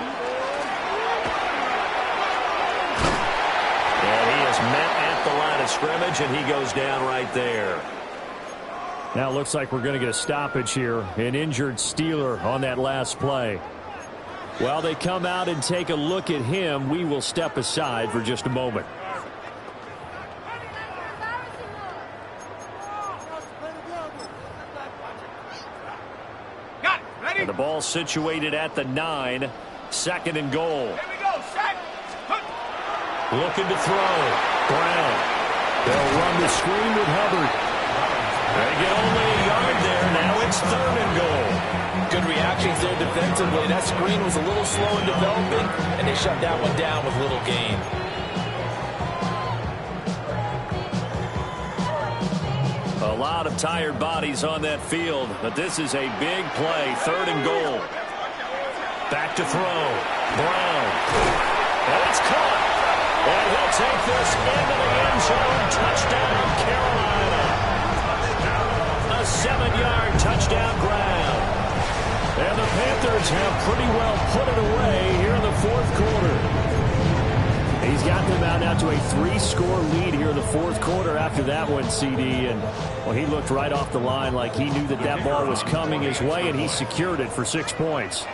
he is met at the line of scrimmage, and he goes down right there. Now it looks like we're going to get a stoppage here. An injured Steeler on that last play. While they come out and take a look at him, we will step aside for just a moment. And the ball situated at the 9. 2nd and goal. Here we go, set. Looking to throw. Brown. They'll run the screen with Hubbard. They get only a yard there. Now it's 3rd and goal. Good reactions there defensively. That screen was a little slow in developing, and they shut that one down with little gain. A lot of tired bodies on that field, but this is a big play. 3rd and goal. Back to throw. Brown. And it's caught. And he'll take this into the end zone. Touchdown, Carolina. A 7-yard touchdown grab. And the Panthers have pretty well put it away here in the 4th quarter. He's got them out now to a 3-score lead here in the 4th quarter after that one, CD. And, well, he looked right off the line like he knew that that ball was coming his way, and he secured it for 6 points.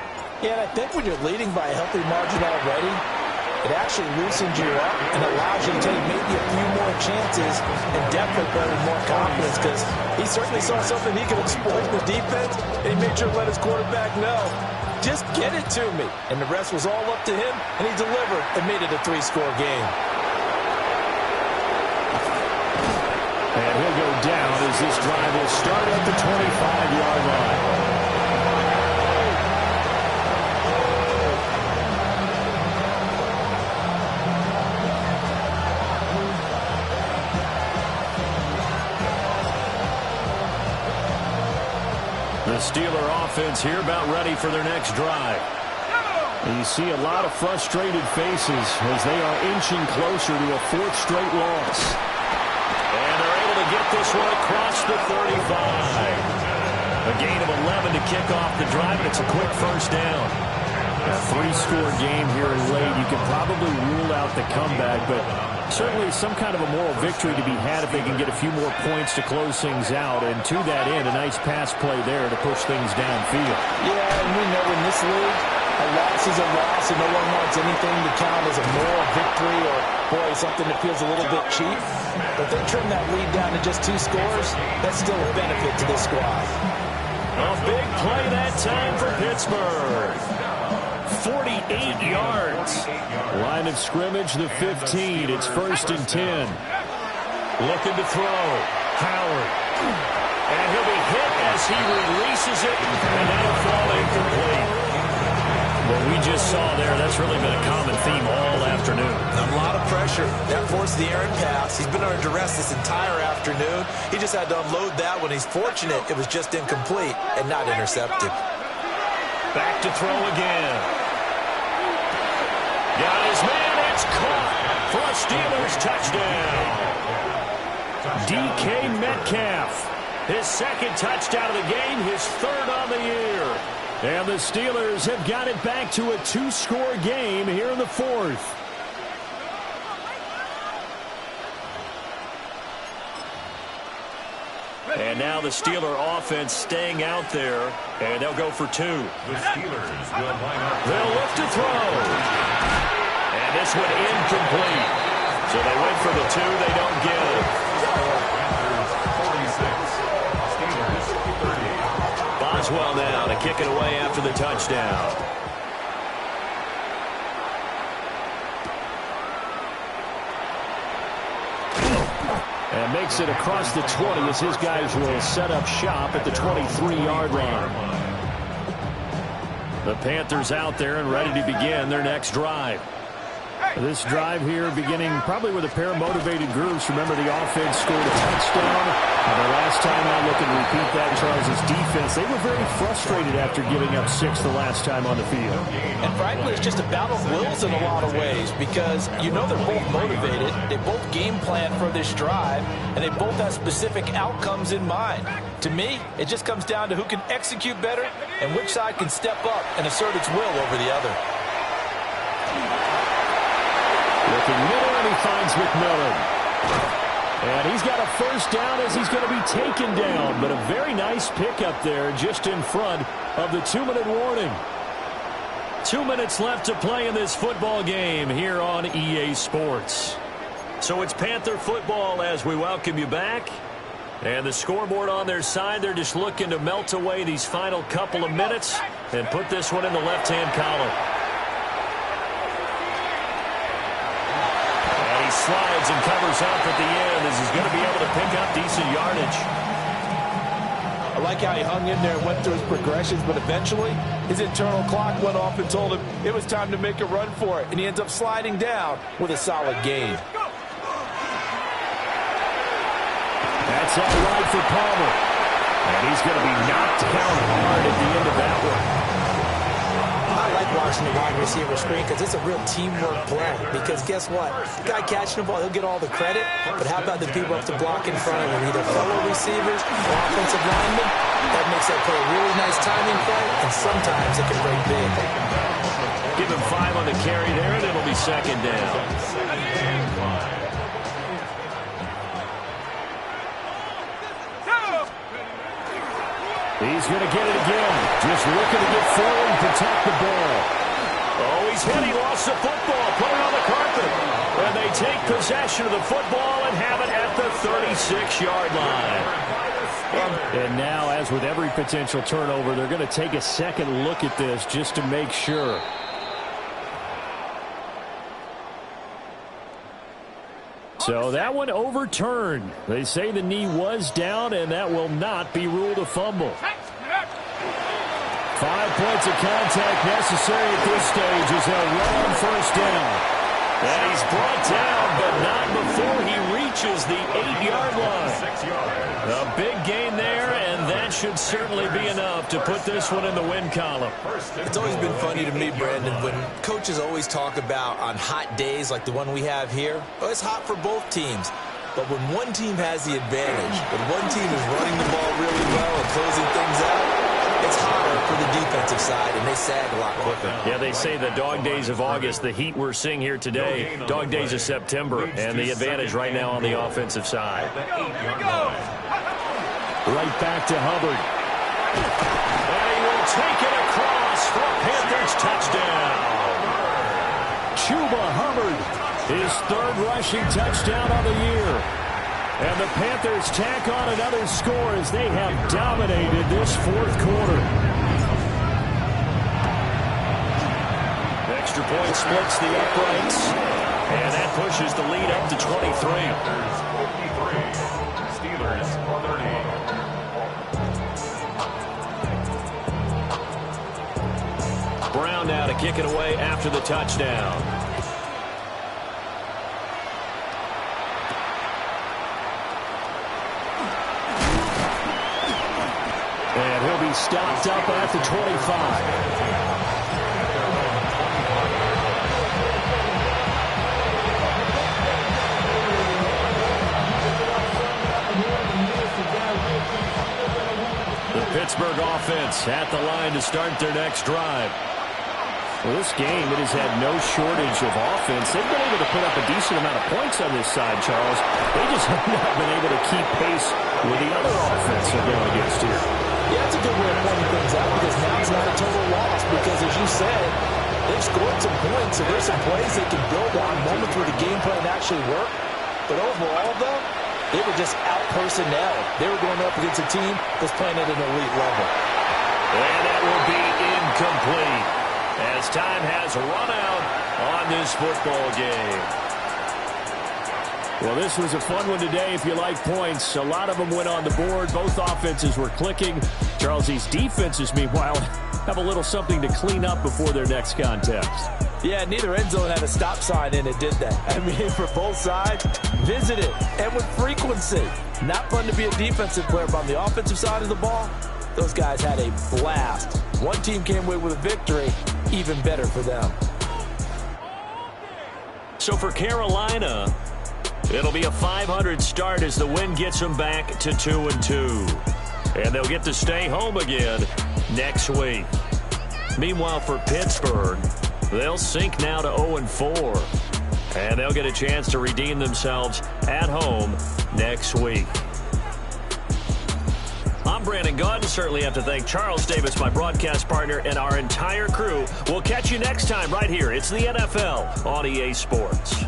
Yeah, and I think when you're leading by a healthy margin already, it actually loosens you up and allows you to take maybe a few more chances and definitely build more confidence, because he certainly saw something he could exploit in the defense, and he made sure to let his quarterback know, just get it to me. And the rest was all up to him, and he delivered and made it a 3-score game. And he'll go down as this drive will start at the 25-yard line. The Steeler offense here about ready for their next drive. And you see a lot of frustrated faces as they are inching closer to a 4th straight loss. And they're able to get this one across the 35. A gain of 11 to kick off the drive, and it's a quick first down. A 3-score game here in late. You can probably rule out the comeback, but certainly some kind of a moral victory to be had if they can get a few more points to close things out. And to that end, a nice pass play there to push things downfield. Yeah, and we know in this league, a loss is a loss, and no one wants anything to count as a moral victory or, boy, something that feels a little bit cheap. But if they trim that lead down to just 2 scores, that's still a benefit to this squad. A big play that time for Pittsburgh. 48 yards. Line of scrimmage, the 15. It's 1st and 10. Looking to throw. Howard. And he'll be hit as he releases it, and that'll fall incomplete. What we just saw there, that's really been a common theme all afternoon. A lot of pressure. That forced the errant pass. He's been under duress this entire afternoon. He just had to unload that one. He's fortunate it was just incomplete and not intercepted. Back to throw again. Got his man. It's caught for a Steelers touchdown. DK Metcalf. His 2nd touchdown of the game, his 3rd on the year. And the Steelers have got it back to a 2-score game here in the 4th. And now the Steeler offense staying out there, and they'll go for 2. The Steelers will line up. They'll look to throw. And this one incomplete. So they went for the 2, they don't get it. Panthers 46. Steelers 38. Boswell now to kick it away after the touchdown. And makes it across the 20 as his guys will set up shop at the 23-yard line. The Panthers out there and ready to begin their next drive. This drive here beginning probably with a pair of motivated groups. Remember, the offense scored a touchdown. And the last time I look and repeat that, Charles' defense, they were very frustrated after giving up 6 the last time on the field. And frankly, it's just a battle of wills in a lot of ways because you know they're both motivated. They both game plan for this drive, and they both have specific outcomes in mind. To me, it just comes down to who can execute better and which side can step up and assert its will over the other. Looking middle, and he finds McMillan. And he's got a first down as he's going to be taken down. But a very nice pickup there just in front of the 2-minute warning. 2 minutes left to play in this football game here on EA Sports. So it's Panther football as we welcome you back. And the scoreboard on their side, they're just looking to melt away these final couple of minutes and put this one in the left-hand column. Slides and covers up at the end as he's going to be able to pick up decent yardage. I like how he hung in there and went through his progressions, but eventually his internal clock went off and told him it was time to make a run for it, and he ends up sliding down with a solid gain. That's all right for Palmer. And he's going to be knocked down hard at the end of that one. I like watching the wide receiver screen because it's a real teamwork play. Because guess what? The guy catching the ball, he'll get all the credit. But how about the people up to block in front of him? Either fellow receivers or offensive linemen. That makes that play a really nice timing play. And sometimes it can break big. Give him 5 on the carry there, and it'll be second down. He's going to get it again. Just looking to get forward and protect the ball. Oh, he's hit. He lost the football. Put it on the carpet. And they take possession of the football and have it at the 36-yard line. And now, as with every potential turnover, they're going to take a second look at this just to make sure. So that one overturned. They say the knee was down, and that will not be ruled a fumble. 5 points of contact necessary at this stage as they'll run on first down. And he's brought down, but not before he reaches the 8-yard line. A big gain there, and that should certainly be enough to put this one in the win column. It's always been funny to me, Brandon, when coaches always talk about on hot days like the one we have here, oh, it's hot for both teams. But when one team has the advantage, when one team is running the ball really well and closing things out, it's hotter for the defensive side, and they sag a lot quicker. Yeah, they say the dog days of August, the heat we're seeing here today, dog days of September, and the advantage right now on the offensive side. Right back to Hubbard. And he will take it across for a Panthers touchdown. Chuba Hubbard, his 3rd rushing touchdown of the year. And the Panthers tack on another score as they have dominated this 4th quarter. Extra point splits the uprights. And that pushes the lead up to 23. Steelers 30. Brown now to kick it away after the touchdown. And he'll be stopped up at the 25. The Pittsburgh offense at the line to start their next drive. Well, this game, it has had no shortage of offense. They've been able to put up a decent amount of points on this side, Charles. They just have not been able to keep pace with the other offense they're going against here. Yeah, that's a good way of pointing things out because now it's not a total loss because, as you said, they've scored some points, so there's some plays they can build on, moments where the game plan actually worked. But overall, though, they were just out-personnel. They were going up against a team that's playing at an elite level. And that will be incomplete as time has run out on this football game. Well, this was a fun one today if you like points. A lot of them went on the board. Both offenses were clicking. Charles, these defenses, meanwhile, have a little something to clean up before their next contest. Yeah, neither end zone had a stop sign in it, did they? I mean, for both sides, visit it, and with frequency. Not fun to be a defensive player, but on the offensive side of the ball, those guys had a blast. One team came away with a victory, even better for them. So for Carolina, it'll be a 500 start as the win gets them back to 2-2. And they'll get to stay home again next week. Meanwhile, for Pittsburgh, they'll sink now to 0-4. And they'll get a chance to redeem themselves at home next week. I'm Brandon Gaudin. Certainly have to thank Charles Davis, my broadcast partner, and our entire crew. We'll catch you next time right here. It's the NFL on EA Sports.